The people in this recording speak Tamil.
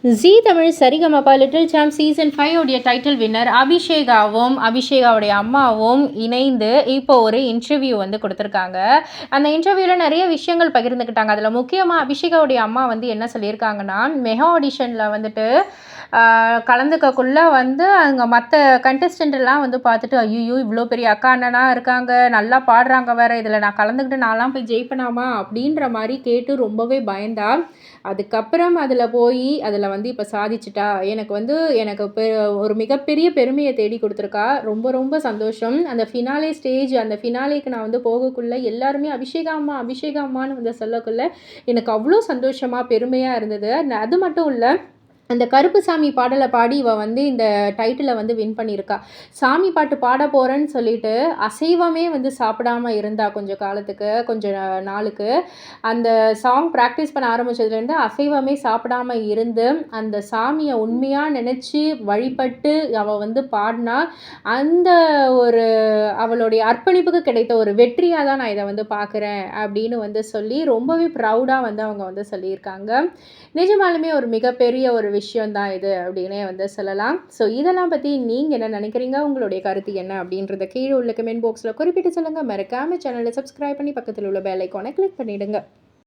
ஜீ Tamil Sarigamapa little champ season 5 உடைய டைட்டில் வின்னர் அபிஷேகாவும் அபிஷேகாவுடைய அம்மாவும் இணைந்து இப்போ ஒரு இன்டர்வியூ வந்து கொடுத்துருக்காங்க. அந்த இன்டர்வியூவில் நிறைய விஷயங்கள் பகிர்ந்துக்கிட்டாங்க. அதில் முக்கியமாக அபிஷேகாவுடைய அம்மா வந்து என்ன சொல்லியிருக்காங்கன்னா, மெகா ஆடிஷனில் வந்துட்டு கலந்துக்கக்குள்ளே வந்து அங்கே மற்ற கண்டஸ்டன்ட் எல்லாம் வந்து பார்த்துட்டு, ஐயோ இவ்வளோ பெரிய அக்கா அண்ணனாக இருக்காங்க, நல்லா பாடுறாங்க வேறு, இதில் நான் கலந்துக்கிட்டு நான்லாம் போய் ஜெயிப்பனாமா அப்படின்ற மாதிரி கேட்டு ரொம்பவே பயந்தா. அதுக்கப்புறம் அதில் போய் அதில் வந்து இப்போ சாதிச்சிட்டா. எனக்கு ஒரு மிகப்பெரிய பெருமையை தேடி கொடுத்துருக்கா. ரொம்ப ரொம்ப சந்தோஷம். அந்த ஃபினாலே ஸ்டேஜ், அந்த ஃபினாலேக்கு நான் வந்து போகக்குள்ள எல்லாருமே அபிஷேகா அம்மா அபிஷேகா அம்மான்னு வந்து சொல்லக்குள்ள எனக்கு அவ்வளோ சந்தோஷமாக பெருமையாக இருந்தது. அது மட்டும் இல்லை, அந்த கருப்பு சாமி பாடலை பாடி இவ வந்து இந்த டைட்டிலை வந்து வின் பண்ணியிருக்கா. சாமி பாட்டு பாட போகிறேன்னு சொல்லிட்டு அசைவமே வந்து சாப்பிடாம இருந்தா கொஞ்ச நாளுக்கு. அந்த சாங் ப்ராக்டிஸ் பண்ண ஆரம்பித்ததுலேருந்து அசைவமே சாப்பிடாம இருந்து அந்த சாமியை உண்மையாக நினச்சி வழிபட்டு அவள் வந்து பாடினா. அந்த ஒரு அவளுடைய அர்ப்பணிப்புக்கு கிடைத்த ஒரு வெற்றியாக தான் நான் இதை வந்து பார்க்குறேன் அப்படின்னு வந்து சொல்லி ரொம்பவே ப்ரௌடாக வந்து அவங்க வந்து சொல்லியிருக்காங்க. நிஜமாலுமே ஒரு மிகப்பெரிய ஒரு விஷயந்தான் இது அப்படின்னே வந்து சொல்லலாம். ஸோ இதெல்லாம் பற்றி நீங்கள் என்ன நினைக்கிறீங்க, உங்களுடைய கருத்து என்ன அப்படின்றத கீழே உள்ள கமெண்ட் பாக்ஸில் குறிப்பிட்டு சொல்லுங்கள். மறக்காமல் சேனலை சப்ஸ்கிரைப் பண்ணி பக்கத்தில் உள்ள பெல் ஐக்கானை கிளிக் பண்ணிவிடுங்க.